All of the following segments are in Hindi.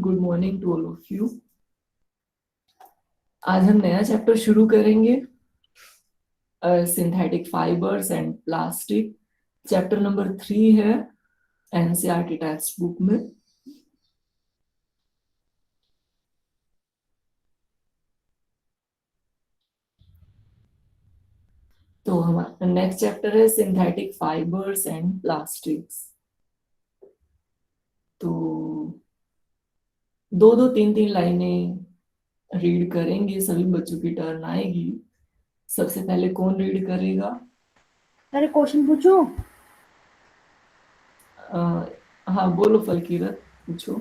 Good morning to all of you. आज हम नया चैप्टर शुरू करेंगे, synthetic fibres and plastic. Chapter number 3 है एनसीईआरटी टेक्स्ट बुक में। तो हमारा नेक्स्ट चैप्टर है सिंथेटिक फाइबर्स एंड प्लास्टिक्स। तो दो दो तीन तीन लाइनें रीड करेंगे, सभी बच्चों की टर्न आएगी। सबसे पहले कौन रीड करेगा? अरे क्वेश्चन पूछो। हाँ बोलो फलकीरत, पूछो।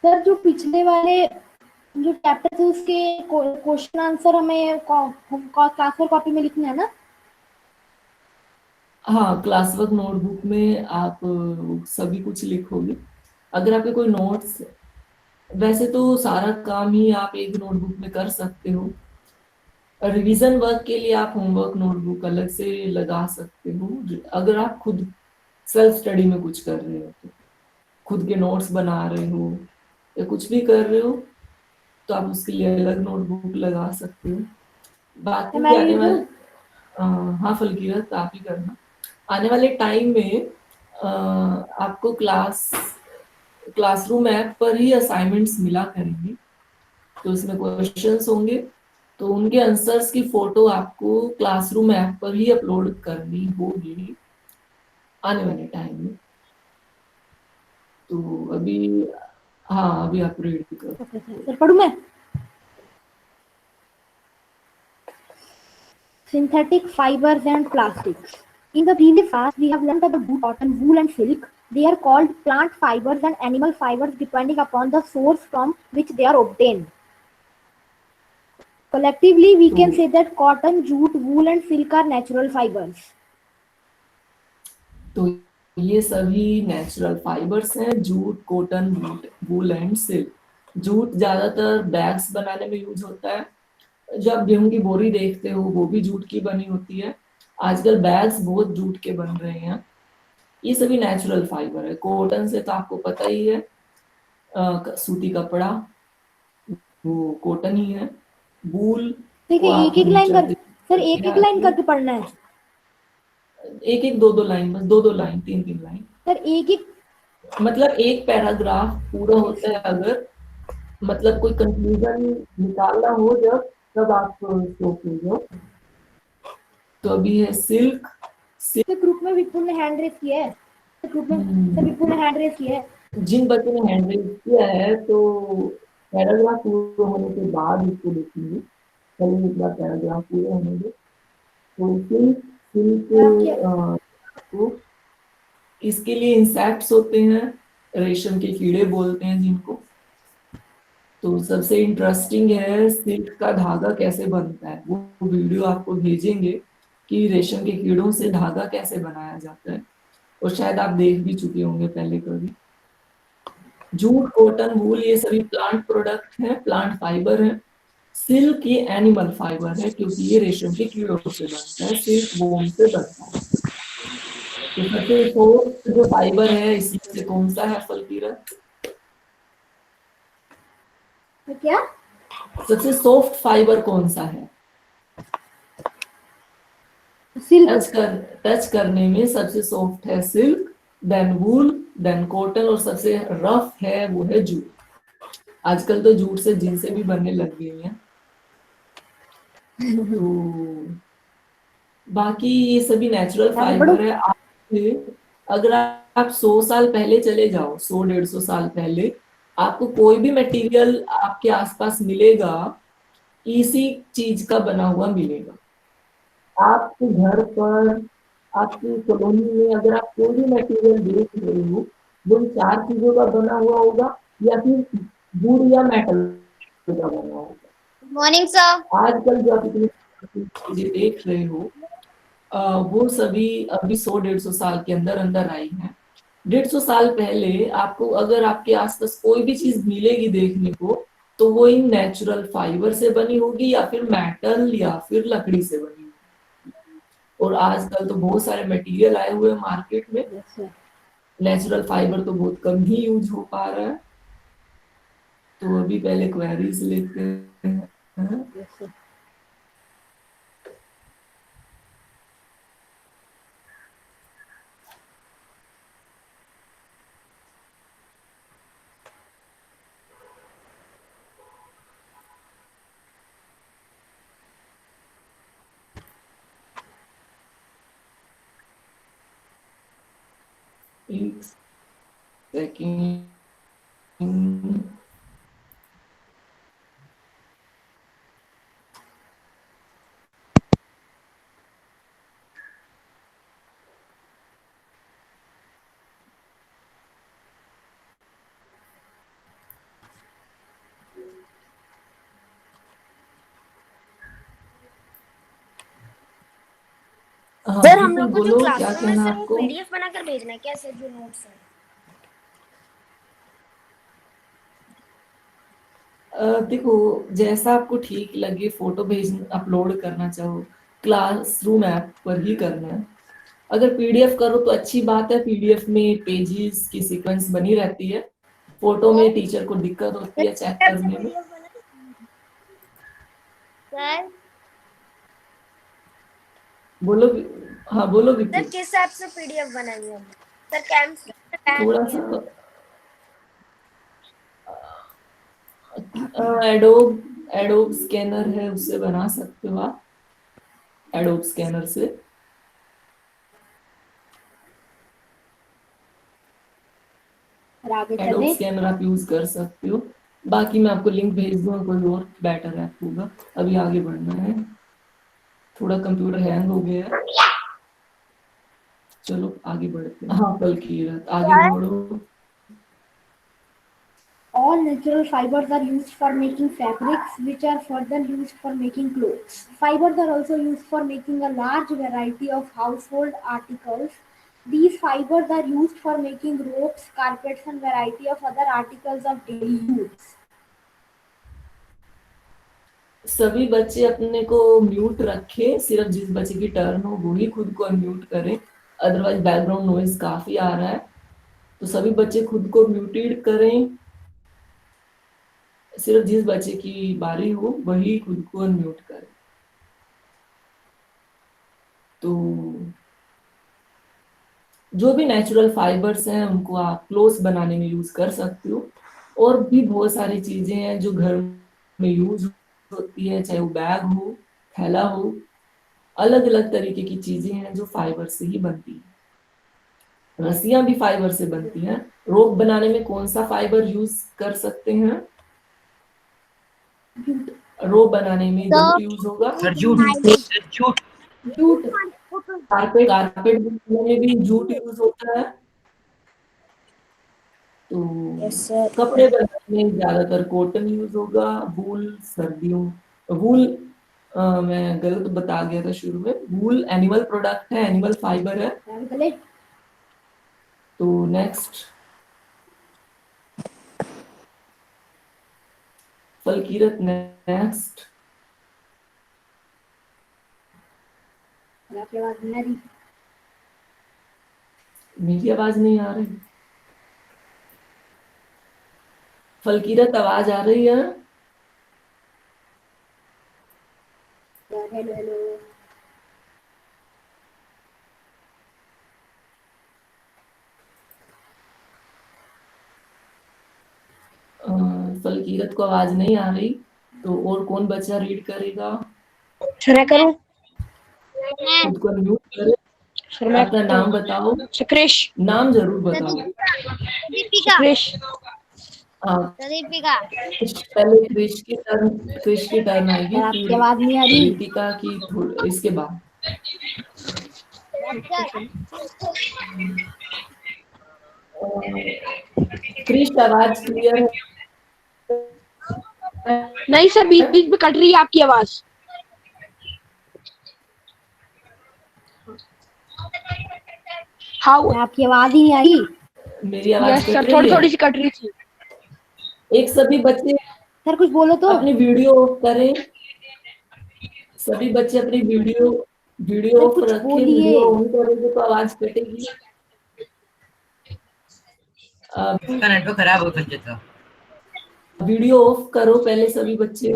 सर जो पिछले वाले जो चैप्टर थे उसके क्वेश्चन आंसर हमें क्लास और कॉपी में लिखना है ना। हाँ, क्लास वर्क नोटबुक में आप सभी कुछ लिखोगे। अगर आपके कोई नोट्स, वैसे तो सारा काम ही आप एक नोटबुक में कर सकते हो। रिवीजन वर्क के लिए आप होमवर्क नोटबुक अलग से लगा सकते हो। अगर आप खुद सेल्फ स्टडी में कुछ कर रहे हो, तो खुद के नोट्स बना रहे हो या कुछ भी कर रहे हो, तो आप उसके लिए अलग नोटबुक लगा सकते हो। बाकी मैं आने रीड वाले करूँ। हाँ फलकीरत, आप ही करना। आने वाले टाइम में आपको क्लासरूम ऐप पर ही असाइनमेंट्स मिला करेंगे। तो इसमें क्वेश्चंस होंगे, तो उनके आंसर्स की फोटो आपको क्लासरूम ऐप पर ही अपलोड करनी होगी आने वाले टाइम में। तो अभी, हाँ अभी आप रीड करो। ओके सर पढ़ूँ मैं। Synthetic fibers and plastics. In the previous class, we have learned about jute, cotton, wool, and silk. They are called plant fibers and animal fibers depending upon the source from which they are obtained. Collectively, we तो can say that cotton, jute, wool, and silk are natural fibers. तो ये सभी नेचुरल फाइबर्स हैं, jute, cotton, wool and silk. Jute ज्यादातर बैग्स बनाने में यूज होता है। जो आप गेहूं की बोरी देखते हो वो भी जूट की बनी होती है। आजकल बैग्स बहुत जूट के बन रहे हैं। ये सभी नेचुरल फाइबर है। कॉटन से तो आपको पता ही है, सूती कपड़ा, वो कॉटन ही है। वूल, ठीक वो है, एक आप एक लाइन चर्च कर सर, करके एक एक लाइन आते हो। करके पढ़ना है। एक एक दो दो लाइन, बस दो दो लाइन, तीन तीन लाइन। सर एक एक। मतलब एक पैराग्राफ पूरा होता है। अगर मतलब कोई कंक्लूजन निकालना हो जब, तब आप शो कीजिए। तो अभी है सिल्क। तो ग्रुप में विपुल ने हैंड रेस किया है। ग्रुप में सर सिल्क, विपुल ने हैंड रेस किया है। जिन बच्चों ने हैंड रेज किया है, तो पैराग्राफ पूरा होने के बाद इसको देखेंगे। पहले एक बार पैराग्राफ पूरा होने दो। तो सिल्क, सर आप क्या। सिल्क को, इसके लिए इंसेक्ट्स होते हैं, रेशम के कीड़े बोलते हैं जिनको। तो सबसे इंटरेस्टिंग है सिल्क का धागा कैसे बनता है। वो वीडियो आपको भेजेंगे कि रेशम के कीड़ों से धागा कैसे बनाया जाता है, और शायद आप देख भी चुके होंगे पहले कभी। जूट, कॉटन, वूल ये सभी प्लांट प्रोडक्ट हैं, प्लांट फाइबर है। सिल्क ये एनिमल फाइबर है, क्योंकि ये रेशम के कीड़ों से बनता है, सिल्क वोम से बनता है। तो सबसे सॉफ्ट जो फाइबर है इसमें से कौन सा है फलकीरत? तो क्या। सबसे सॉफ्ट फाइबर कौन सा है? सिल्क। टच करने में सबसे सॉफ्ट है सिल्क, देन वूल, देन कॉटन, और सबसे रफ है वो है जूट। आजकल तो जूट से जींसें भी बनने लग गई हैं। तो बाकी ये सभी नेचुरल आगे बढ़ो। फाइबर है। आप अगर आप 100 साल पहले चले जाओ, 100 150 साल पहले, आपको कोई भी मटेरियल आपके आसपास मिलेगा, इसी चीज का बना हुआ मिलेगा। आपके घर पर, आपकी कॉलोनी में अगर आप कोई भी मटेरियल देख रहे हो, वो इन चार चीजों का बना हुआ होगा, या फिर वुड या मेटल का बना होगा। Morning sir. आजकल जो आप इतनी चीजें देख रहे हो, वो सभी अभी 100 150 साल के अंदर अंदर आई हैं। 150 साल पहले आपको अगर आपके आसपास कोई भी चीज मिलेगी देखने को, तो वो इन नेचुरल फाइबर से बनी होगी, या फिर मेटल, या फिर लकड़ी से बनी होगी। और आजकल तो बहुत सारे मटेरियल आए हुए हैं मार्केट में। Yes sir. नेचुरल फाइबर तो बहुत कम ही यूज हो पा रहा है। तो अभी पहले क्वेरीज लेते हैं। Yes, sir. एक सेकेंड। हाँ सर हम बिल्कुल, लोग को जो बोलो क्या क्लासरूम है कहना सर वो आपको। पीडीएफ बनाकर भेजना है क्या सर जो नोट्स है? देखो, जैसा आपको ठीक लगे, फोटो भेज अपलोड करना चाहो क्लासरूम ऐप पर ही करना है। अगर पीडीएफ करो तो अच्छी बात है, पीडीएफ में पेजेस की सीक्वेंस बनी रहती है। फोटो में टीचर को दिक्कत होती है चेक सर करने में। पीडीएफ बना सर बोलो हाँ बोलो सर विपुल। किस ऐप से पीडीएफ बनाएंगे हम? सर कैम थोड़ा सा एडोब एडोब स्कैनर है, उससे बना सकते हो आप। एडोब स्कैनर से और आगे एडोब चले। स्कैनर आप यूज कर सकते हो। बाकी मैं आपको लिंक भेज दूंगा, कोई और बेटर ऐप होगा। अभी आगे बढ़ना है, थोड़ा कंप्यूटर हैंग हो गया है। चलो आगे बढ़ते हैं। हाँ फलकीरत आगे बढ़ो। All natural fibers are used for making fabrics, which are further used for making clothes. Fibers are also used for making a large variety of household articles. These fibers are used for making ropes, carpets, and variety of other articles of daily use. सभी बच्चे अपने को म्यूट रखें, सिर्फ जिस बच्चे की टर्न हो वो ही खुद को अनम्यूट करें, अदरवाइज बैकग्राउंड नॉइज काफी आ रहा है। तो सभी बच्चे खुद को म्यूटेड करें, सिर्फ जिस बच्चे की बारी हो वही खुद को अनम्यूट करें। तो जो भी नेचुरल फाइबर्स हैं उनको आप क्लोथ्स बनाने में यूज कर सकते हो। और भी बहुत सारी चीजें हैं जो घर में यूज होती है, चाहे वो बैग हो, थैला हो, अलग अलग तरीके की चीजें हैं जो फाइबर से ही बनती है। रस्सियां भी फाइबर से बनती हैं। रोप बनाने में कौन सा फाइबर यूज कर सकते हैं? रोप बनाने में जूट यूज होगा। Sir jute sir jute Jute. Carpet carpet बनाने में भी जूट यूज होता है। तो यस सर। कपड़े बनाने में ज्यादातर कॉटन यूज होगा। वूल सर्दियों, वूल मैं गलत बता गया था शुरू में, वूल एनिमल प्रोडक्ट है, एनिमल फाइबर है। आगे चले। तो नेक्स्ट फलकीरत, नेक्स्ट। आपकी आवाज नहीं आ रही। मेरी आवाज नहीं आ रही? फलकीरत आवाज आ रही है? Hello hello. फलकीरत को आवाज नहीं आ रही, तो और कौन बच्चा रीड करेगा? सर मैं करूं? खुद को म्यूट करे। सर मैं अपना नाम बताओ, सुक्रेश। नाम जरूर बताओ। सुक्रेश। हाँ, दीपिका। पहले क्रिश की टर्न आएगी, सर आपकी फिर आवाज नहीं आ रही। रितिका की, इसके बाद क्रिश आवाज क्लियर है? नहीं सर बीच बीच में कट रही है आपकी आवाज। हाउ? आपकी आवाज ही नहीं आ रही। मेरी आवाज यस कट सर रही थोड़ी है? थोड़ी सी कट रही थी। एक सभी बच्चे सर कुछ बोलो तो। अपनी वीडियो ऑफ करें। सभी बच्चे अपनी वीडियो सर ऑफ कुछ रखें। बोलिए। वीडियो ऑन करेंगे तो आवाज कटेगी। उसका नेटवर्क खराब हो सकता है। वीडियो ऑफ करो पहले सभी बच्चे।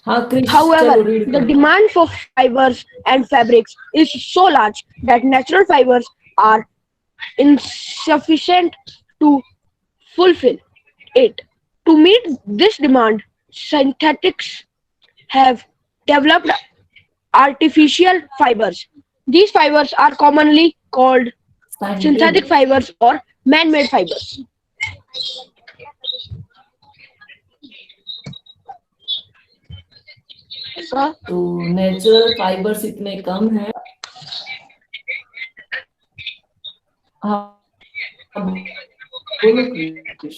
हाँ क्रिश, चलो However, रीड the करो। demand for fibers and fabrics is so large that natural fibers are insufficient to fulfill it. To meet this demand, synthetics have developed artificial fibers. These fibers are commonly called synthetic scientific fibers or man-made fibers. Sir, तो नेचुरल फाइबर्स इतने कम है। हाँ बोलो क्रिश,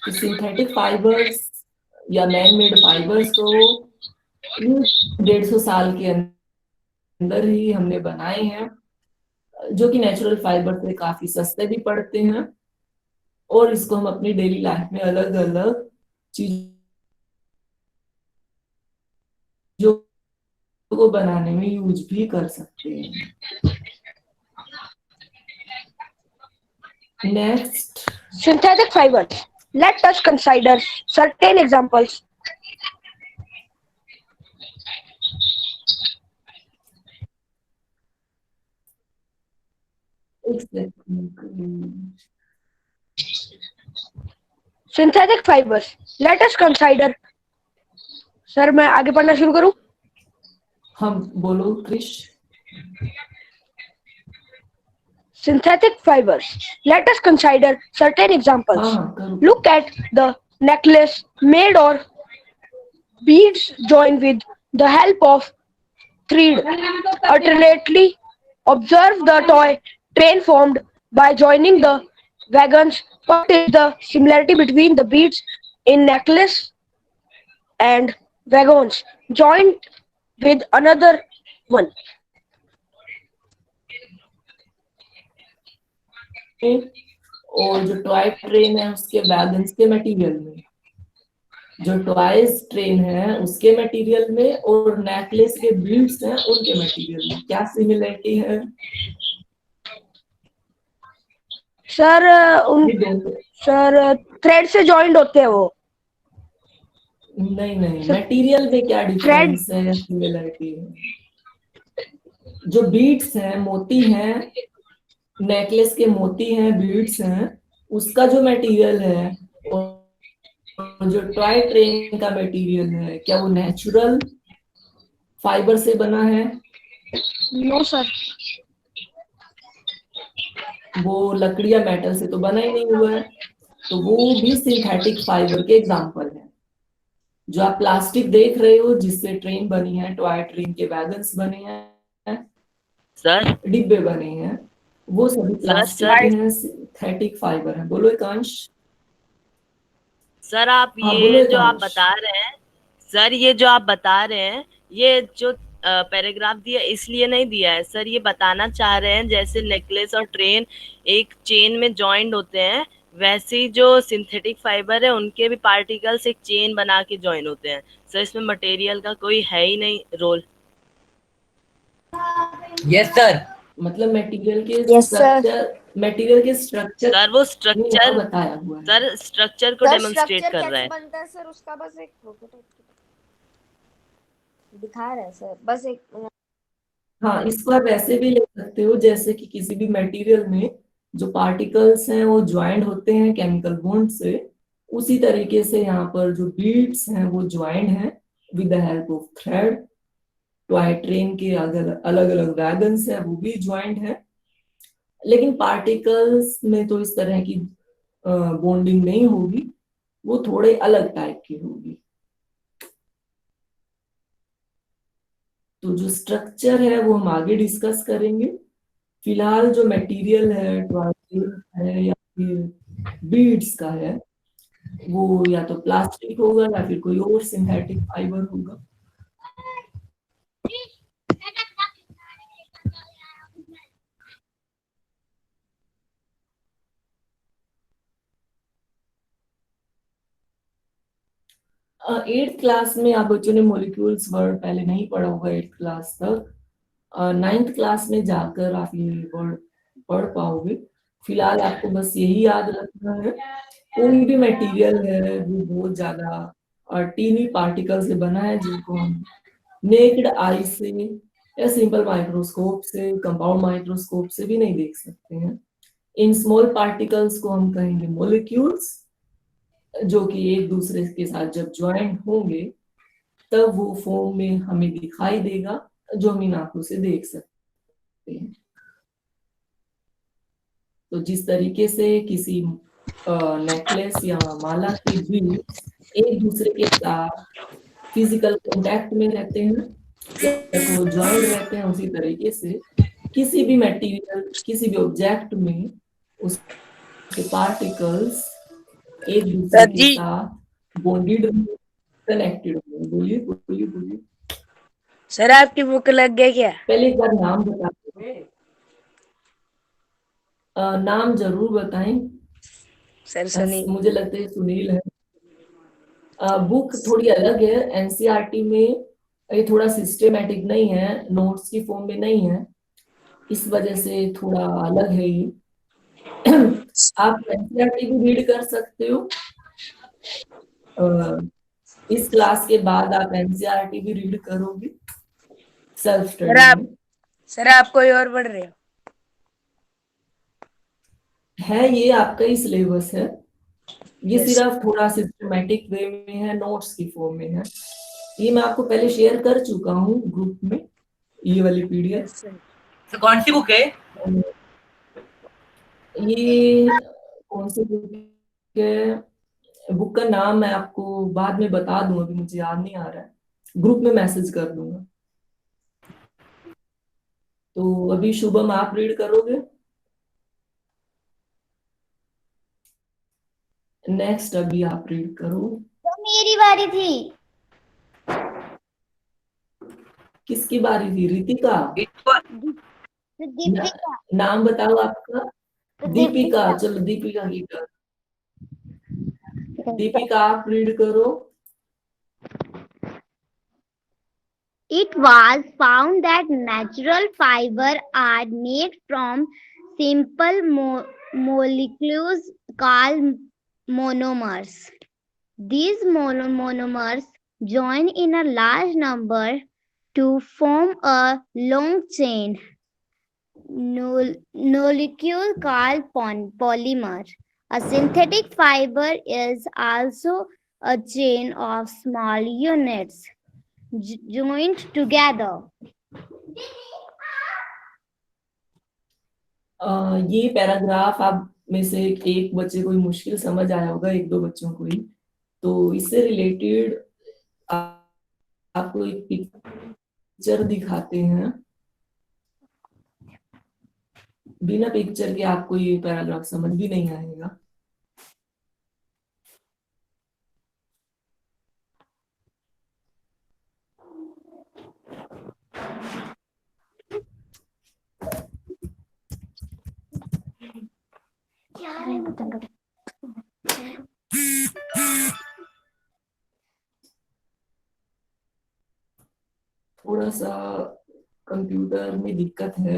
कि सिंथेटिक फाइबर्स या मैन मेड फाइबर्स को 150 साल के अंदर ही हमने बनाए हैं, जो कि नेचुरल फाइबर से काफी सस्ते भी पड़ते हैं, और इसको हम अपनी डेली लाइफ में अलग अलग चीजों को बनाने में यूज भी कर सकते हैं। Next, synthetic fibers. Let us consider certain examples. Synthetic fibers. Let us consider. Sir मैं आगे पढ़ना शुरू करूं? हम बोलो Krrish. Synthetic fibers. Let us consider certain examples. हाँ करो। Look at the necklace made or beads joined with the help of thread. Alternately, observe the toy train formed by joining the wagons. What is the similarity between the beads in necklace and wagons joined with another one? और जो टॉय ट्रेन है उसके वैगन्स के मटेरियल में, जो टॉयज ट्रेन है उसके मटेरियल में, और नेकलेस के बीड्स हैं उनके मटेरियल में क्या सिमिलरिटी है? सर सर थ्रेड से जॉइंट होते हैं वो। नहीं मटेरियल में क्या डिफरेंस है या सिमिलरिटी है? जो बीड्स हैं, मोती हैं, नेकलेस के मोती हैं, बीड्स हैं, उसका जो मटेरियल है और जो टॉय ट्रेन का मटेरियल है, क्या वो नेचुरल फाइबर से बना है? No sir. वो लकड़ी या मेटल से तो बना ही नहीं हुआ है, तो वो भी सिंथेटिक फाइबर के एग्जांपल है। जो आप प्लास्टिक देख रहे हो जिससे ट्रेन बनी है, टॉय ट्रेन के वैगन्स बने हैं, सर डिब्बे बने हैं, वो सभी प्लास्टिक हैं, सिंथेटिक फाइबर है। बोलो एकांश। सर आप ये जो आप बता रहे हैं, सर ये जो आप बता रहे हैं, ये जो पैराग्राफ दिया इसलिए नहीं दिया है सर, ये बताना चाह रहे हैं जैसे नेकलेस और ट्रेन एक चेन में जॉइंट होते हैं, वैसे ही जो सिंथेटिक फाइबर है उनके भी पार्टिकल्स एक चेन बना के जॉइन होते हैं। सर इसमें मटेरियल का कोई है ही नहीं रोल। Yes sir. मतलब मटेरियल के स्ट्रक्चर सर वो स्ट्रक्चर बताया हुआ है, सर स्ट्रक्चर को डेमोंस्ट्रेट कर रहा है। बनता है सर उसका बस एक प्रोटोटाइप दिखा रहा है सर, बस एक। हाँ इसको आप ऐसे भी ले सकते हो जैसे कि किसी भी मटेरियल में जो पार्टिकल्स हैं वो ज्वाइंट होते हैं केमिकल बॉन्ड से, उसी तरीके से यहाँ पर जो बीड्स हैं वो ज्वाइंट हैं with the help of thread. Toy train के अलग अलग वैगन्स हैं वो भी ज्वाइंट है, लेकिन पार्टिकल्स में तो इस तरह की बॉन्डिंग नहीं होगी, वो थोड़े अलग टाइप की होगी। तो जो स्ट्रक्चर है वो हम आगे डिस्कस करेंगे। फिलहाल जो मटेरियल है, टॉय ट्रेन है या फिर बीड्स का है, वो या तो प्लास्टिक होगा या फिर कोई और सिंथेटिक फाइबर होगा। एट्थ क्लास में आप बच्चों ने मॉलिक्यूल्स वर्ड पहले नहीं पढ़ा होगा, एट्थ क्लास तक। नाइन्थ क्लास में जाकर आप ये वर्ड पढ़ पाओगे। फिलहाल आपको बस यही याद रखना है, कोई भी मटेरियल है वो बहुत ज्यादा टीनी पार्टिकल से बना है, जिनको हम नेक्ड आई से या सिंपल माइक्रोस्कोप से, कंपाउंड माइक्रोस्कोप से भी नहीं देख सकते हैं। इन स्मॉल पार्टिकल्स को हम कहेंगे मॉलिक्यूल्स, जो कि एक दूसरे के साथ जब ज्वाइंट होंगे तब वो फॉर्म में हमें दिखाई देगा, जो हम इन आंखों से देख सकते हैं। तो जिस तरीके से किसी नेकलेस या माला के बीड्स एक दूसरे के साथ फिजिकल कांटेक्ट में रहते हैं या वो ज्वाइंट रहते हैं, उसी तरीके से किसी भी मटेरियल, किसी भी ऑब्जेक्ट में उसके पार्टिकल्स एक दूसरे सर के जी। साथ बॉन्डेड, कनेक्टेड होंगे। बोलिए बोलिए बोलिए। सर आपकी बुक लग गया क्या? पहले एक बार नाम बता दो। नाम जरूर बताएं। सर सुनी। मुझे लगता है सुनील है। बुक थोड़ी अलग है एनसीईआरटी में, ये थोड़ा सिस्टेमेटिक नहीं है, नोट्स की फॉर्म में नहीं है, इस वजह से थोड़ा अलग है ये। आप एनसीईआरटी भी रीड कर सकते हो, इस क्लास के बाद आप एनसीईआरटी भी रीड करोगे सेल्फ सर स्टडी आप में। सर आप कोई और पढ़ रहे हो? है ये आपका ही सिलेबस है, ये यस। सिर्फ थोड़ा सिस्टमेटिक वे में है, नोट्स की फॉर्म में है। ये मैं आपको पहले शेयर कर चुका हूँ ग्रुप में, ये वाली पीडीएफ। तो कौन सी बुक है? ये कौन सी बुक है, बुक का नाम मैं आपको बाद में बता दूं, अभी मुझे याद नहीं आ रहा है, ग्रुप में मैसेज कर दूंगा। तो अभी शुभम आप रीड करोगे? नेक्स्ट अभी आप रीड करो। तो मेरी बारी थी। किसकी बारी थी? रितिका? दीपिका। नाम बताओ आपका। दीपिका, चलो दीपिका की कर। दीपिका आप रीड करो। It was found that natural fiber are made from simple molecules called monomers. These monomers join in a large number to form a long chain molecule called polymer. A synthetic fiber is also a chain of small units joined together. ये पैराग्राफ आप में से एक बच्चे को ही मुश्किल समझ आया होगा, एक दो बच्चों को ही। तो इससे रिलेटेड आपको एक पिक्चर दिखाते हैं, बिना पिक्चर के आपको ये पैराग्राफ समझ भी नहीं आएगा। थोड़ा सा कंप्यूटर में दिक्कत है,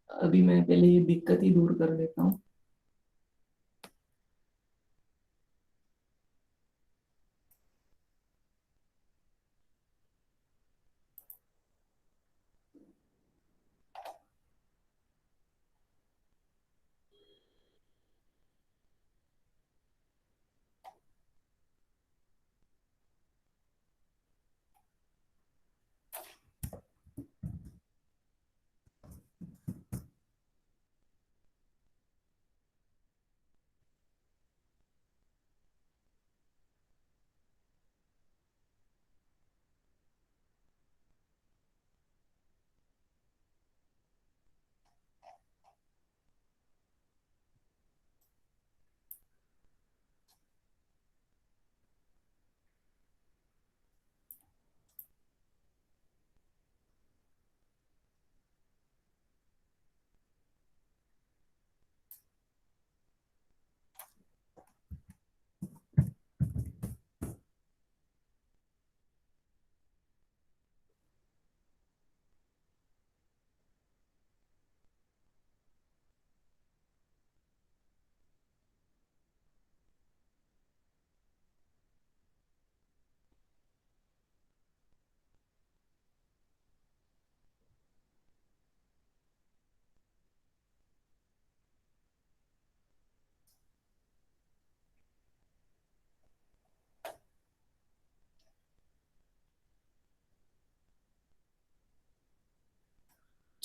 अभी मैं पहले ये दिक्कत ही दूर कर लेता हूँ।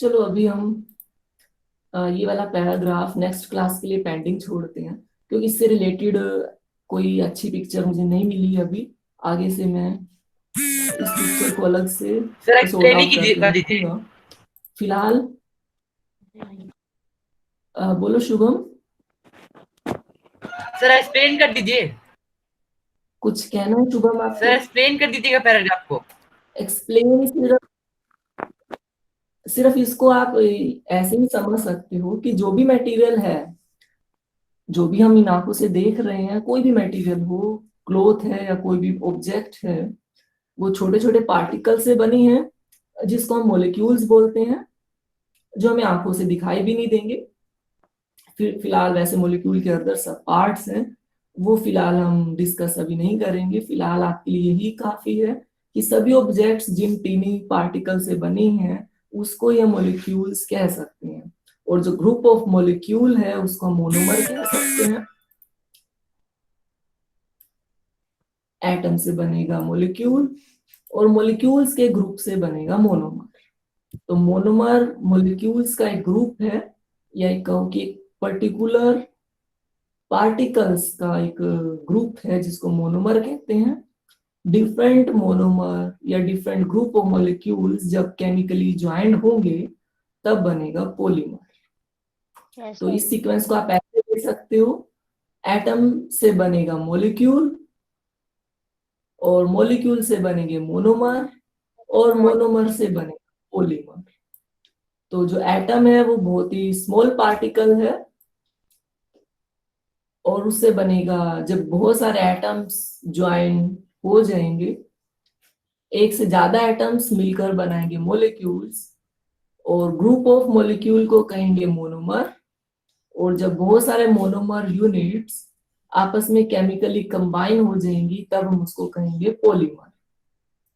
चलो अभी हम ये वाला पैराग्राफ नेक्स्ट क्लास के लिए पेंडिंग छोड़ते हैं, क्योंकि इससे रिलेटेड कोई अच्छी पिक्चर मुझे नहीं मिली अभी। आगे से मैं इस पिक्चर को अलग से सर सॉर्ट एक्सप्लेन ही आउट कीजिए करके कर दीजिए। रखूंगा। फिलहाल बोलो शुभम, सर एक्सप्लेन कर दीजिए। कुछ कहना है शुभम सर आपको? एक्सप्लेन कर दीजिएगा पैराग्राफ को। एक्सप्लेन सिर्फ इसको आप ऐसे ही समझ सकते हो कि जो भी मटेरियल है, जो भी हम इन आंखों से देख रहे हैं, कोई भी मटेरियल हो, क्लोथ है या कोई भी ऑब्जेक्ट है, वो छोटे छोटे पार्टिकल से बनी है, जिसको हम मॉलिक्यूल्स बोलते हैं, जो हमें आंखों से दिखाई भी नहीं देंगे। फिलहाल वैसे मॉलिक्यूल के अंदर सब पार्ट्स हैं, वो फिलहाल हम डिस्कस अभी नहीं करेंगे। फिलहाल आपके लिए यही काफी है कि सभी ऑब्जेक्ट्स जिन टीनी पार्टिकल से बनी हैं उसको ये मॉलिक्यूल्स कह सकते हैं, और जो ग्रुप ऑफ मॉलिक्यूल है उसको हम मोनोमर कह सकते हैं। एटम से बनेगा मॉलिक्यूल, और मॉलिक्यूल्स के ग्रुप से बनेगा मोनोमर। तो मोनोमर मॉलिक्यूल्स का एक ग्रुप है, या एक कहो कि पर्टिकुलर पार्टिकल्स का एक ग्रुप है जिसको मोनोमर कहते हैं। डिफरेंट मोनोमर या डिफरेंट ग्रुप ऑफ मॉलिक्यूल्स जब केमिकली ज्वाइंट होंगे तब बनेगा पॉलीमर। तो इस सीक्वेंस को आप ऐसे देख सकते हो, एटम से बनेगा मॉलिक्यूल, और मॉलिक्यूल से बनेंगे मोनोमर, और मोनोमर से बनेगा पॉलीमर। तो जो एटम है वो बहुत ही स्मॉल पार्टिकल है, और उससे बनेगा, जब बहुत सारे एटम्स ज्वाइन हो जाएंगे, एक से ज्यादा एटम्स मिलकर बनाएंगे मॉलिक्यूल्स, और ग्रुप ऑफ मॉलिक्यूल को कहेंगे मोनोमर। और जब बहुत सारे मोनोमर यूनिट्स आपस में केमिकली कंबाइन हो जाएंगी तब हम उसको कहेंगे पॉलीमर।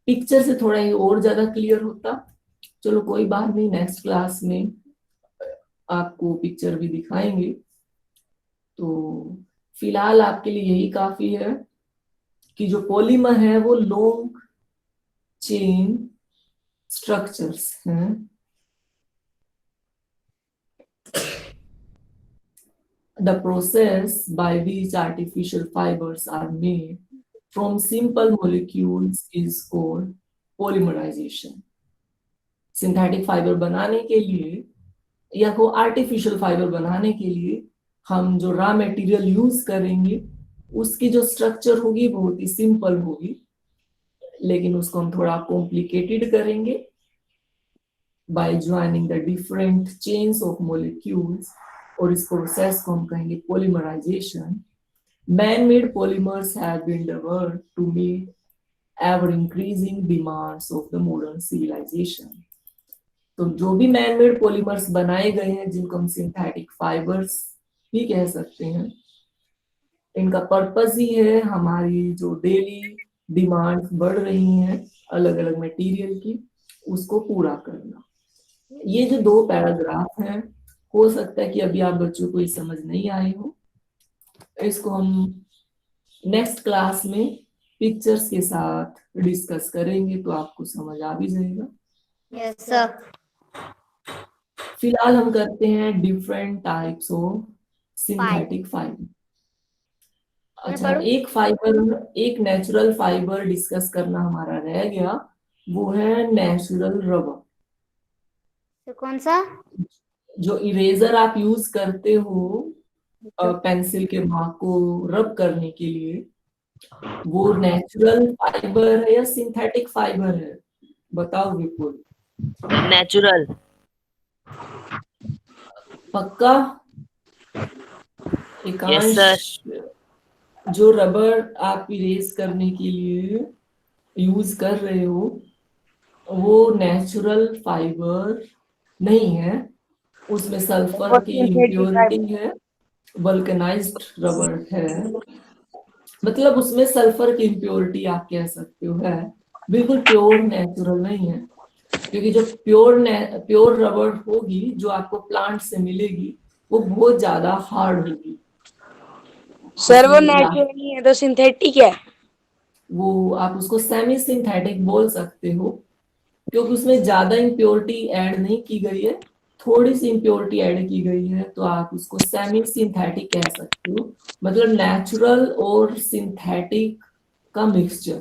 पिक्चर से थोड़ा ही और ज्यादा क्लियर होता, चलो कोई बात नहीं, नेक्स्ट क्लास में आपको पिक्चर भी दिखाएंगे। तो फिलहाल आपके लिए यही काफी है कि जो पॉलीमर है वो लॉन्ग चेन स्ट्रक्चर्स हैं। The process by which artificial fibers are made from simple molecules is called polymerization. Synthetic fibre बनाने के लिए या को आर्टिफिशियल फाइबर बनाने के लिए हम जो रॉ मटेरियल यूज करेंगे उसकी जो स्ट्रक्चर होगी बहुत ही सिंपल होगी, लेकिन उसको हम थोड़ा कॉम्प्लिकेटेड करेंगे by joining the different chains of molecules, और इस प्रोसेस को हम कहेंगे polymerisation. Man-made polymers have been developed to meet ever-increasing demands of the modern civilization. तो जो भी man-made polymers बनाए गए हैं, जिनको हम सिंथेटिक फाइबर्स भी कह सकते हैं, इनका पर्पस ही है हमारी जो डेली डिमांड बढ़ रही हैं अलग अलग मटेरियल की, उसको पूरा करना। ये जो दो पैराग्राफ हैं, हो सकता है कि अभी आप बच्चों को ये समझ नहीं आए हो, इसको हम नेक्स्ट क्लास में पिक्चर्स के साथ डिस्कस करेंगे तो आपको समझ आ भी जाएगा। Yes sir. फिलहाल हम करते हैं different types of synthetic fibre. अच्छा, एक नेचुरल फाइबर डिस्कस करना हमारा रह गया, वो है नेचुरल रबर। तो कौन सा? जो इरेजर आप यूज करते हो पेंसिल के मार्क को रब करने के लिए, वो नेचुरल फाइबर है या सिंथेटिक फाइबर है? बताओ विपुल। नेचुरल। पक्का? Yes sir. जो रबर आप इरेज करने के लिए यूज कर रहे हो वो नेचुरल फाइबर नहीं है, उसमें सल्फर की इम्प्योरिटी है, वल्कनाइज्ड रबर है, मतलब उसमें सल्फर की इम्प्योरिटी आप कह सकते हो है, बिल्कुल प्योर नेचुरल नहीं है। क्योंकि जो प्योर रबर होगी जो आपको प्लांट से मिलेगी वो बहुत ज्यादा हार्ड होगी। सर वो नेचुरल नहीं है तो सिंथेटिक है। वो आप उसको सेमी सिंथेटिक बोल सकते हो, क्योंकि उसमें ज्यादा इम्प्योरिटी ऐड नहीं की गई है, थोड़ी सी इम्प्योरिटी ऐड की गई है, तो आप उसको सेमी सिंथेटिक कह सकते हो, मतलब नेचुरल और सिंथेटिक का मिक्सचर।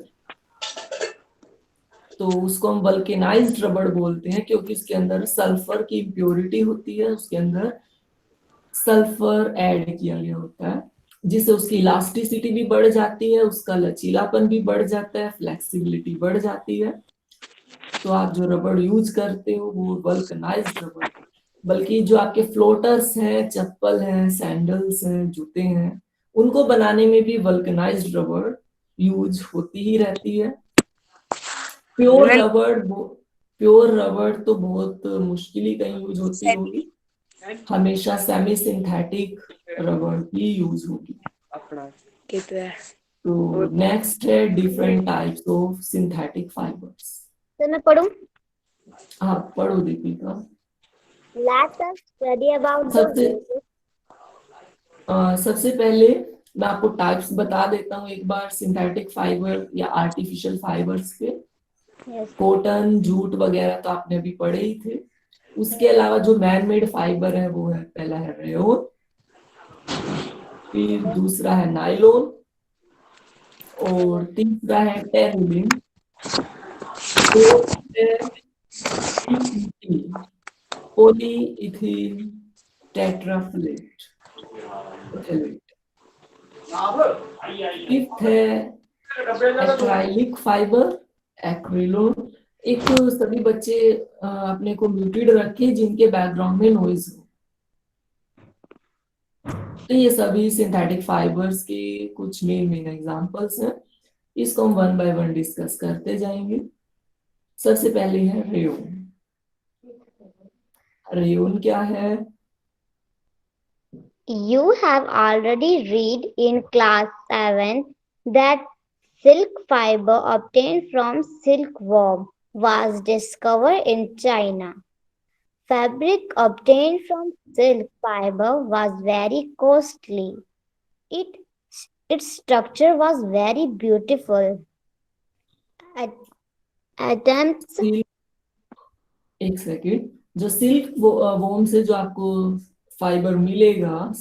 तो उसको हम वल्केनाइज्ड रबड़ बोलते हैं, क्योंकि उसके अंदर सल्फर की इम्प्योरिटी होती है, उसके अंदर सल्फर ऐड किया गया होता है, जिससे उसकी इलास्टिसिटी भी बढ़ जाती है, उसका लचीलापन भी बढ़ जाता है, फ्लेक्सिबिलिटी बढ़ जाती है। तो आप जो रबड़ यूज करते हो वो वल्कनाइज्ड रबड़, बल्कि जो आपके फ्लोटर्स हैं, चप्पल हैं, सैंडल्स हैं, जूते हैं, उनको बनाने में भी वल्कनाइज्ड रबड़ यूज होती ही रहती है। प्योर रबड़ तो बहुत मुश्किल ही कहीं यूज होती होगी, हमेशा सेमी सिंथेटिक रबड़ ही यूज होगी। तो नेक्स्ट है different types of synthetic fibres. तो मैं पढ़ूं? हाँ पढ़ो Deepika. Let us study about सबसे the सबसे पहले मैं आपको टाइप्स बता देता हूँ एक बार सिंथेटिक फाइबर या आर्टिफिशियल फाइबर्स के। yes. कॉटन, जूट वगैरह तो आपने अभी पढ़े ही थे। उसके अलावा जो मैन मेड फाइबर है वो है, पहला है रेयोन, फिर दूसरा है नायलॉन, और तीसरा है टेरुलिन, फोर्थ है पॉलीइथीन टेट्राफिलेट, फिफ्थ है एक्राइलिक फाइबर, एक्रिलोन। एक सभी बच्चे अपने को म्यूटेड रखे जिनके बैकग्राउंड में नॉइज हो। तो ये सभी सिंथेटिक फाइबर्स के कुछ मेन एग्जांपल्स हैं, इसको हम वन बाय वन डिस्कस करते जाएंगे। सबसे पहले है रेयोन। रेयोन क्या है? You have already read in class 7 that silk fiber obtained from silkworm was discovered in China. Fabric obtained from silk fiber was very costly. Its structure was very beautiful. Attempts एक सेकेंड। जो सिल्क वोम से जो आपको फाइबर मिलेगा,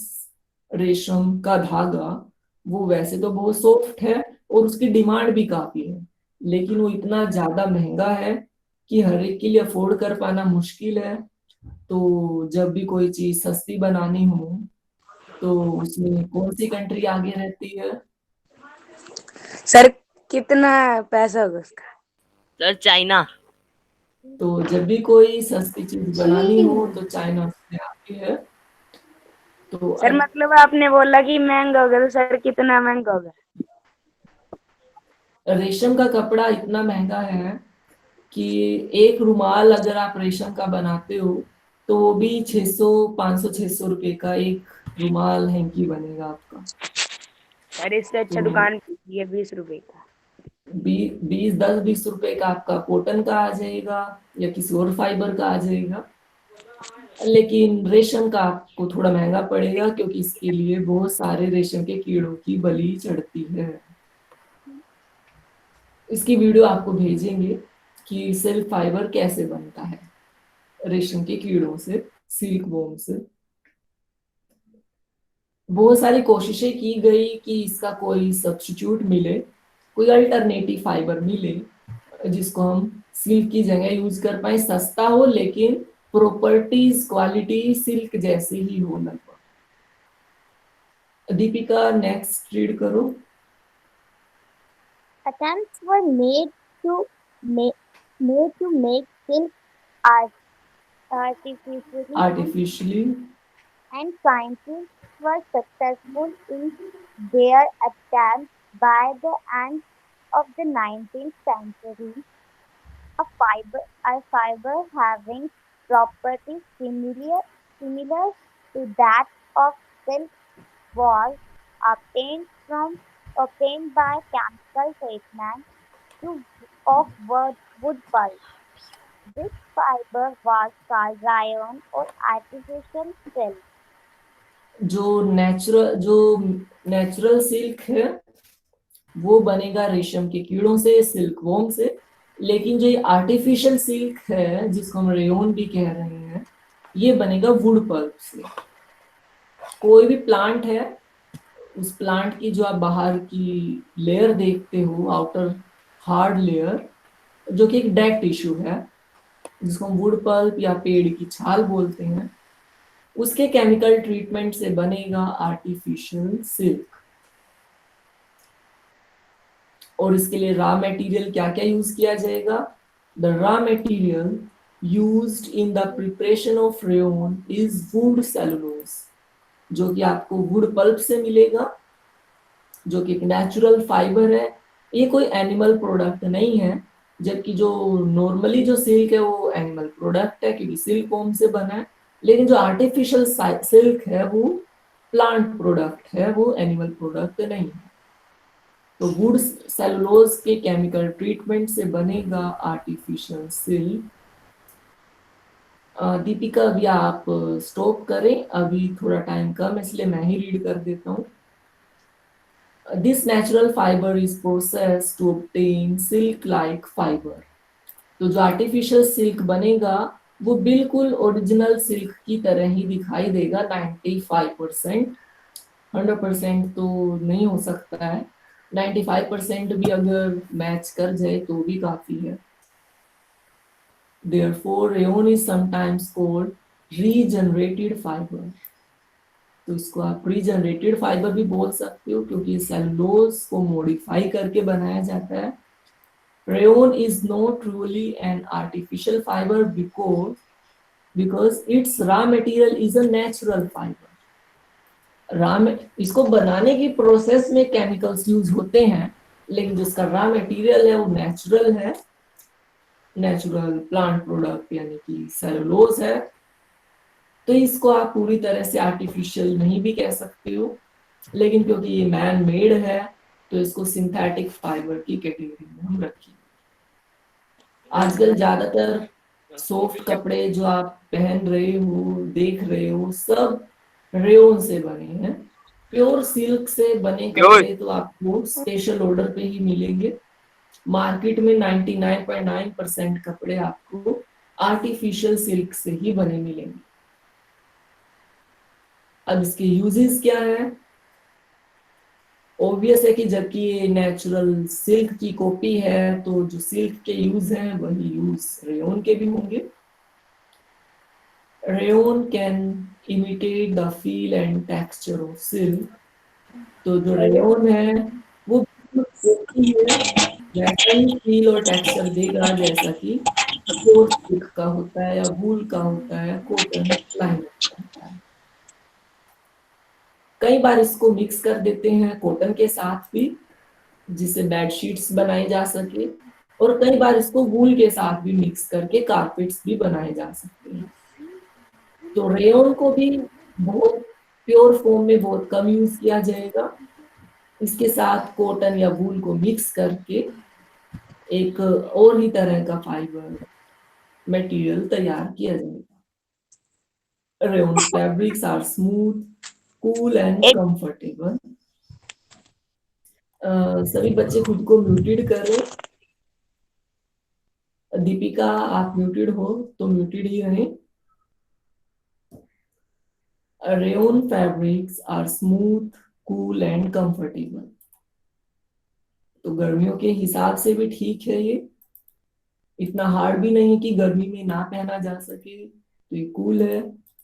रेशम का धागा, वो वैसे तो बहुत सॉफ्ट है और उसकी डिमांड भी काफी है, लेकिन वो इतना ज्यादा महंगा है कि हर एक के लिए अफोर्ड कर पाना मुश्किल है। तो जब भी कोई चीज सस्ती बनानी हो तो उसमें कौन सी कंट्री आगे रहती है? सर कितना पैसा होगा उसका? Sir China. तो जब भी कोई सस्ती चीज बनानी हो तो चाइना उसमें आती है। तो सर मतलब आपने बोला कि महंगा होगा, तो सर कितना महंगा होगा? रेशम का कपड़ा इतना महंगा है कि एक रुमाल अगर आप रेशम का बनाते हो तो वो भी 600, 500, 600 रुपए का एक रुमाल हैंकी बनेगा आपका। सर इससे अच्छा तो दुकान ये 20 रुपए का। 10-20 रुपए का आपका कॉटन का आ जाएगा या किसी और फाइबर का आ जाएगा, लेकिन रेशम का आपको थोड़ा महंगा पड़ेगा क्योंकि इसके लिए बहुत सारे रेशम के कीड़ों की बलि चढ़ती है। इसकी वीडियो आपको भेजेंगे कि सिल्क फाइबर कैसे बनता है रेशम के कीड़ों से, सिल्क वॉर्म से। बहुत सारी कोशिशें की गई कि इसका कोई सब्स्टिट्यूट मिले, कोई अल्टरनेटिव फाइबर मिले जिसको हम सिल्क की जगह यूज कर पाए, सस्ता हो लेकिन प्रॉपर्टीज, क्वालिटी सिल्क जैसी ही हो लगभग। दीपिका नेक्स्ट रीड करो। attempts were made to make silk artificially, and scientists were successful in their attempts. By the end of the 19th century, a fiber having properties similar to that of silk was obtained by chemical treatment of wood pulp. This fiber was called rayon or artificial silk. जो नेचुरल सिल्क है वो बनेगा रेशम के कीड़ों से, सिल्क वॉर्म से, लेकिन जो ये आर्टिफिशियल सिल्क है जिसको हम रेयोन भी कह रहे हैं, ये बनेगा वुड पल्प से। कोई भी प्लांट है, उस प्लांट की जो आप बाहर की लेयर देखते हो, आउटर हार्ड लेयर, जो कि एक डेड टिश्यू है, जिसको हम वुड पल्प या पेड़ की छाल बोलते हैं, उसके केमिकल ट्रीटमेंट से बनेगा आर्टिफिशियल सिल्क। और इसके लिए रॉ मटेरियल क्या क्या यूज किया जाएगा? The raw material used in the preparation of rayon is would cellulose, जो कि आपको वुड पल्प से मिलेगा, जो कि एक नेचुरल फाइबर है। ये कोई एनिमल प्रोडक्ट नहीं है, जबकि जो नॉर्मली जो सिल्क है वो एनिमल प्रोडक्ट है क्योंकि सिल्कवॉर्म से बना है। लेकिन जो आर्टिफिशियल सिल्क है वो प्लांट प्रोडक्ट है, वो एनिमल प्रोडक्ट नहीं है। तो वुड सेलुलोज के केमिकल ट्रीटमेंट से बनेगा आर्टिफिशियल सिल्क। दीपिका अभी आप स्टॉप करें, अभी थोड़ा टाइम कम है इसलिए मैं ही रीड कर देता हूँ। This natural fiber is processed to obtain silk like fiber। तो जो आर्टिफिशियल सिल्क बनेगा वो बिल्कुल ओरिजिनल सिल्क की तरह ही दिखाई देगा 95%। 100% तो नहीं हो सकता है, 95% भी अगर मैच कर जाए तो भी काफी है। Therefore, rayon is sometimes called regenerated fiber। तो इसको आप रीजनरेटेड फाइबर भी बोल सकते हो क्योंकि सेलुलोज को मॉडिफाई करके बनाया जाता है। Rayon is not truly an artificial fibre because it's raw material is a natural fibre. इसको बनाने की प्रोसेस में केमिकल्स यूज होते हैं, लेकिन जिसका रॉ मटेरियल है वो नेचुरल है, नेचुरल प्लांट प्रोडक्ट यानी कि सेलुलोज है। तो इसको आप पूरी तरह से आर्टिफिशियल नहीं भी कह सकते हो, लेकिन क्योंकि ये मैन मेड है तो इसको सिंथेटिक फाइबर की कैटेगरी में हम रखेंगे। आजकल ज्यादातर सॉफ्ट कपड़े जो आप पहन रहे हो, देख रहे हो, सब रेयोन से बने हैं। प्योर सिल्क से बने कपड़े तो आपको स्पेशल ऑर्डर पे ही मिलेंगे। मार्केट में 99.9% कपड़े आपको आर्टिफिशियल सिल्क से ही बने मिलेंगे। अब इसके यूजेस क्या है? ऑब्वियस है कि जबकि ये नेचुरल सिल्क की कॉपी है तो जो सिल्क के यूज हैं वही यूज रेयोन के भी होंगे। Rayon can imitate the feel and texture of silk. तो जो रेयोन है वो कॉपी है, वैसा ही फील और टेक्सचर देगा जैसा कि प्योर सिल्क का होता है या वूल का होता है, कॉटन लाइन का होता है। कई बार इसको मिक्स कर देते हैं कॉटन के साथ भी, जिससे बेडशीट्स बनाई जा सके, और कई बार इसको वूल के साथ भी मिक्स करके कारपेट्स भी बनाए जा सकते हैं। तो रेयोन को भी बहुत प्योर फॉर्म में बहुत कम यूज किया जाएगा, इसके साथ कॉटन या वूल को मिक्स करके एक और ही तरह का फाइबर मटेरियल तैयार किया जाएगा। Rayon fabrics are smooth, cool and comfortable. सभी बच्चे खुद को म्यूटेड करें। दीपिका आप म्यूटेड हो तो म्यूटेड ही रहें। Rayon fabrics are smooth, cool and comfortable. तो गर्मियों के हिसाब से भी ठीक है, ये इतना हार्ड भी नहीं कि गर्मी में ना पहना जा सके, तो ये कूल है।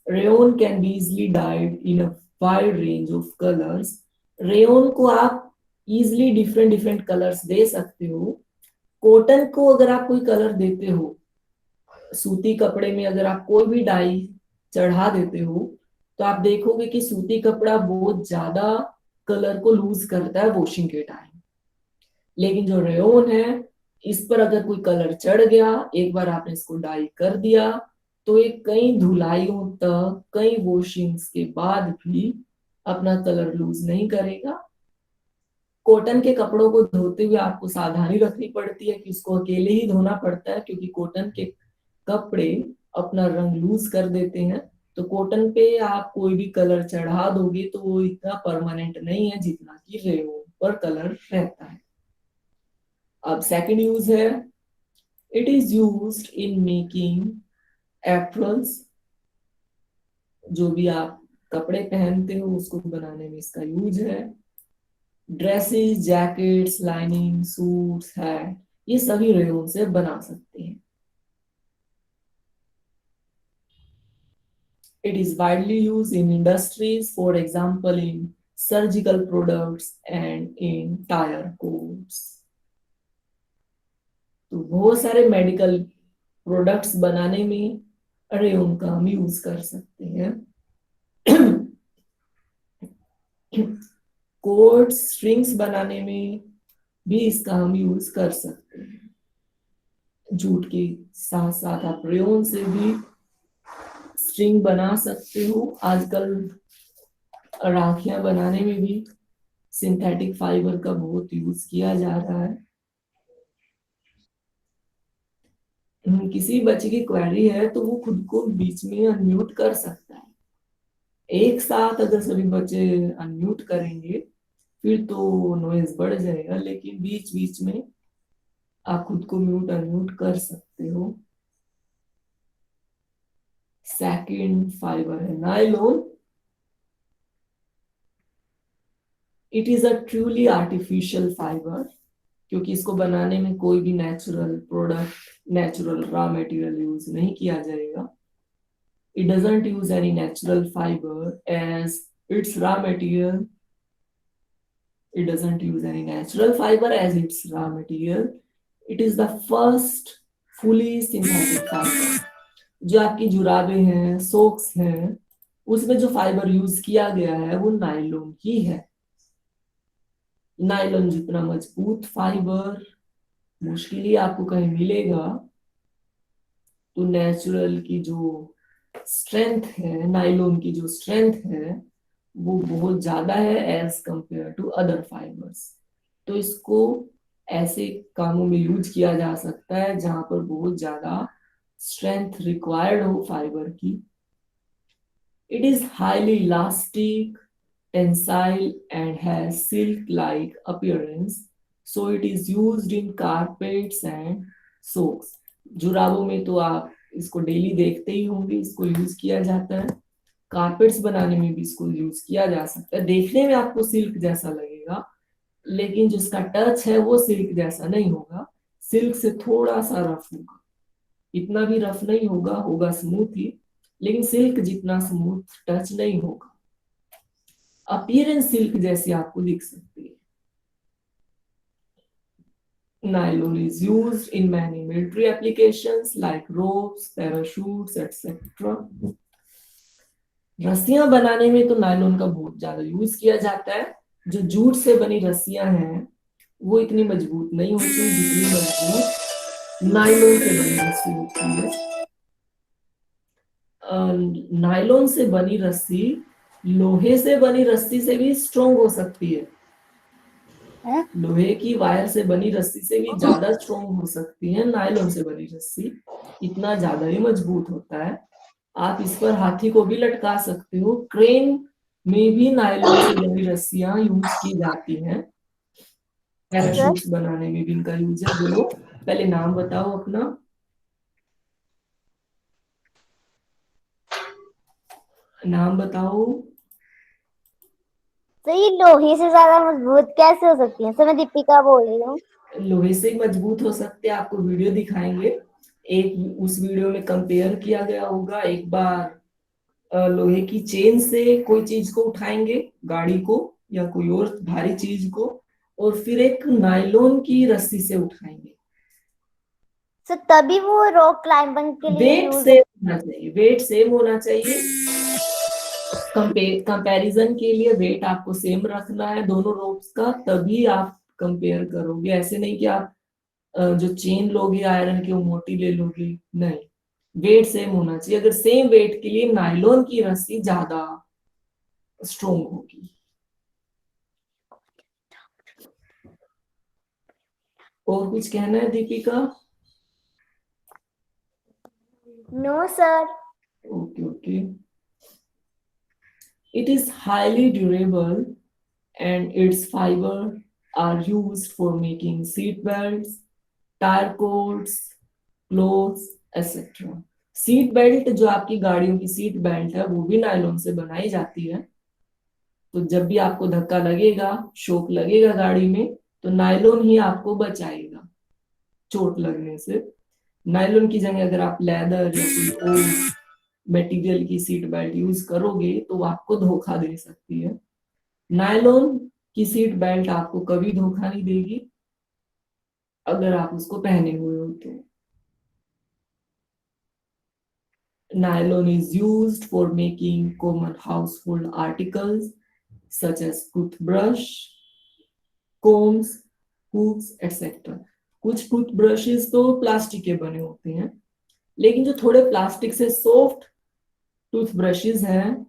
Rayon can be easily died in a wide range of colours. Rayon को आप इजिली डिफरेंट डिफरेंट कलर्स दे सकते हो। कॉटन को अगर आप कोई कलर देते हो, सूती कपड़े में अगर आप कोई भी डाई चढ़ा देते हो, तो आप देखोगे कि सूती कपड़ा बहुत ज्यादा कलर को लूज करता है वॉशिंग के टाइम। लेकिन जो रेयोन है, इस पर अगर कोई कलर चढ़ गया, एक बार आपने इसको डाई कर दिया, तो ये कई धुलाइयों तक, कई वॉशिंग्स के बाद भी अपना कलर लूज नहीं करेगा। कॉटन के कपड़ों को धोते हुए आपको सावधानी रखनी पड़ती है कि उसको अकेले ही धोना पड़ता है, क्योंकि कॉटन के कपड़े अपना रंग लूज कर देते हैं। तो कॉटन पे आप कोई भी कलर चढ़ा दोगे तो वो इतना परमानेंट नहीं है जितना कि रेयोन पर कलर रहता है। अब सेकंड यूज है It is used in making aprons, जो भी आप कपड़े पहनते हो उसको बनाने में इसका यूज है। Dresses, jackets, lining, suits, hat, ये सभी रेयन से बना सकते हैं। It is widely used in industries, for example, in surgical products and in tire coats. तो बहुत सारे मेडिकल प्रोडक्ट्स बनाने में रेयन का हम यूज कर सकते हैं। कोट, स्ट्रिंग्स बनाने में भी इसका हम यूज कर सकते हैं। जूट के साथ साथ आप रेयन से भी स्ट्रिंग बना सकते हो। आजकल राखियां बनाने में भी सिंथेटिक फाइबर का बहुत यूज किया जा रहा है। किसी बच्चे की क्वेरी है तो वो खुद को बीच में अनम्यूट कर सकता है। एक साथ अगर सभी बच्चे अनम्यूट करेंगे फिर तो नॉइज बढ़ जाएगा, लेकिन बीच बीच में आप खुद को म्यूट अनम्यूट कर सकते हो। सेकंड फाइबर है nylon. It is a truly artificial fibre, क्योंकि इसको बनाने में कोई भी natural product, natural raw material use नहीं किया जाएगा। It doesn't use any natural fiber as its raw material. It doesn't use any natural fiber as its raw material. It is the first fully synthetic fiber. जो आपकी जुराबे हैं, सोक्स हैं, उसमें जो फाइबर यूज किया गया है वो नायलॉन की है। नायलॉन जितना मजबूत फाइबर मुश्किल ही आपको कहीं मिलेगा, तो नेचुरल की जो स्ट्रेंथ है, नायलॉन की जो स्ट्रेंथ है वो बहुत ज्यादा है as compare to other fibres. तो इसको ऐसे कामों में यूज किया जा सकता है जहां पर बहुत ज्यादा स्ट्रेंथ रिक्वायर्ड हो फाइबर की। It is highly elastic, tensile and has silk like appearance, so it is used in carpets and socks. जुराबों में तो आप इसको डेली देखते ही होंगे, इसको यूज किया जाता है। कारपेट्स बनाने में भी इसको यूज किया जा सकता है। देखने में आपको सिल्क जैसा लगेगा, लेकिन जिसका टच है वो सिल्क जैसा नहीं होगा, सिल्क से थोड़ा सा रफ होगा। इतना भी रफ नहीं होगा, होगा स्मूथ ही, लेकिन सिल्क जितना स्मूथ टच नहीं होगा। अपीयरेंस सिल्क जैसी आपको दिख सकती है। Nylon is used in many military applications like ropes, parachutes, etc. रस्सियां बनाने में तो नायलॉन का बहुत ज्यादा यूज किया जाता है। जो जूट से बनी रस्सियां हैं वो इतनी मजबूत नहीं होती जितनी मजबूत नायलॉन से बनी रस्सी होती है। नायलॉन से बनी रस्सी लोहे से बनी रस्सी से भी स्ट्रॉन्ग हो सकती है। लोहे की वायर से बनी रस्सी से भी ज्यादा स्ट्रॉन्ग हो सकती है नायलॉन से बनी रस्सी, इतना ज्यादा ही मजबूत होता है। आप इस पर हाथी को भी लटका सकते हो। क्रेन में भी नायलॉन से बनी रस्सियां यूज की जाती हैं। पैराशूट्स बनाने में भी इनका यूज है। बोलो, पहले नाम बताओ अपना। नाम बताओ। तो ये लोहे से ज्यादा मजबूत कैसे हो सकती है? सर मैं दीपिका बोल रही हूँ। लोहे से मजबूत हो सकते हैं, आपको वीडियो दिखाएंगे। एक उस वीडियो में कंपेयर किया गया होगा। एक बार लोहे की चेन से कोई चीज को उठाएंगे, गाड़ी को या कोई और भारी चीज को, और फिर एक नायलॉन की रस्सी से उठाएंगे। तो तभी वो रॉक क्लाइंबिंग के लिए वेट सेम होना चाहिए, वेट सेम होना चाहिए। कंपैरिजन के लिए वेट आपको सेम रखना है दोनों रोप्स का, तभी आप कंपेयर करोगे। ऐसे नहीं कि आप जो चेन लोगे आयरन की वो मोटी ले लोगे, नहीं, वेट सेम होना चाहिए। अगर सेम वेट के लिए नायलॉन की रस्सी ज्यादा स्ट्रोंग होगी। और कुछ कहना है Deepika? No sir. Okay okay. It is highly durable and its fiber are used for making seat belts, tire cords, clothes etcetera. Seat belt, जो आपकी गाड़ियों की सीट बेल्ट है, वो भी नायलॉन से बनाई जाती है। तो जब भी आपको धक्का लगेगा, शॉक लगेगा गाड़ी में, तो नायलॉन ही आपको बचाएगा चोट लगने से। नायलॉन की जगह अगर आप लेदर या कोई और मटेरियल की सीट बेल्ट यूज करोगे तो वो आपको धोखा दे सकती है। नायलॉन की सीट बेल्ट आपको कभी धोखा नहीं देगी अगर आप उसको पहने हुए हो तो। Nylon is used for making common household articles such as toothbrush, combs, hooks, etc. कुछ टूथब्रशेस तो प्लास्टिक के बने होते हैं, लेकिन जो थोड़े प्लास्टिक से सॉफ्ट टूथब्रशेस हैं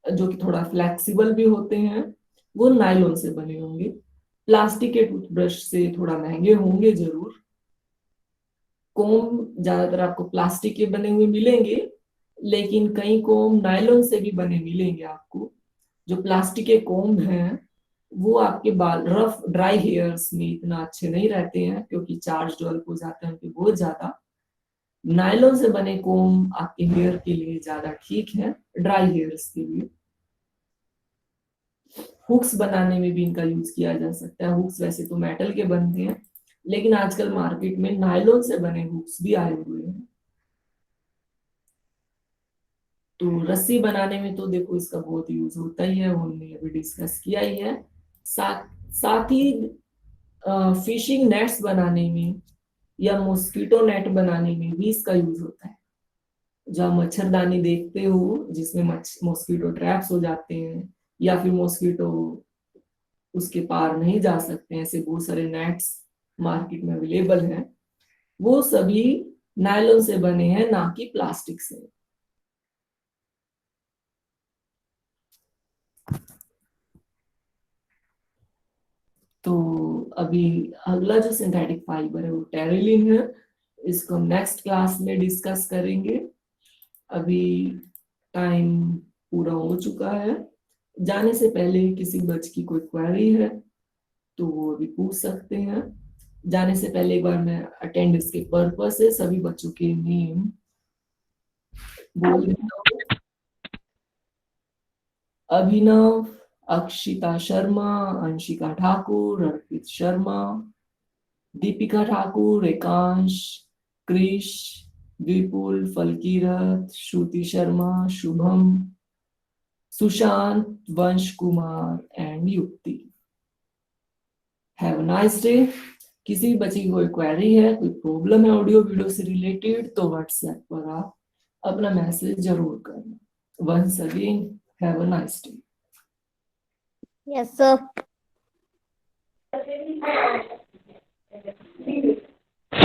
जो कि थोड़ा फ्लेक्सिबल भी होते हैं, वो नायलॉन से बने होंगे। प्लास्टिक के टूथब्रश से थोड़ा महंगे होंगे जरूर। कोम ज्यादातर आपको प्लास्टिक के बने हुए मिलेंगे, लेकिन कई कोम नायलॉन से भी बने मिलेंगे आपको। जो प्लास्टिक के कोम हैं वो आपके बाल रफ ड्राई हेयर्स में इतना अच्छे नहीं रहते हैं, क्योंकि चार्ज डेवलप हो जाते हैं उनके बहुत ज्यादा। नायलॉन से बने कोम आपके हेयर के लिए ज्यादा ठीक है, ड्राई हेयर्स के लिए। हुक्स बनाने में भी इनका यूज किया जा सकता है। हुक्स वैसे तो मेटल के बनते हैं, लेकिन आजकल मार्केट में नायलॉन से बने हुक्स भी आए हुए हैं। तो रस्सी बनाने में तो देखो इसका बहुत यूज होता ही है, वो हमने अभी डिस्कस किया ही है। साथ ही फिशिंग नेट्स बनाने में या मॉस्किटो नेट बनाने में भी इसका यूज होता है। जहाँ मच्छरदानी देखते हो जिसमें मॉस्किटो ट्रैप्स हो जाते हैं, या फिर मॉस्किटो उसके पार नहीं जा सकते हैं, ऐसे बहुत सारे नेट्स मार्केट में अवेलेबल हैं, वो सभी नायलॉन से बने हैं, ना कि प्लास्टिक से। तो अभी अगला जो सिंथेटिक फाइबर है वो टेरिलिन है, इसको नेक्स्ट क्लास में डिस्कस करेंगे। अभी टाइम पूरा हो चुका है। जाने से पहले किसी बच्चे की कोई क्वेरी है तो वो अभी पूछ सकते हैं। जाने से पहले एक बार मैं अटेंडेंस के पर्पस से सभी बच्चों के नेम बोल देता हूँ। अभिनव, अक्षिता शर्मा, अंशिका ठाकुर, अर्पित शर्मा, दीपिका ठाकुर, एकांश, क्रिश, विपुल, फलकीरत, श्रुति Sharma, Shubham, Sushant, Vansh Kumar and Yukti. Have a nice day. किसी बच्चे की कोई क्वेरी है, कोई प्रॉब्लम है ऑडियो वीडियो से रिलेटेड, तो व्हाट्सएप पर आप अपना मैसेज जरूर करना। Once again have a nice day. Yes sir.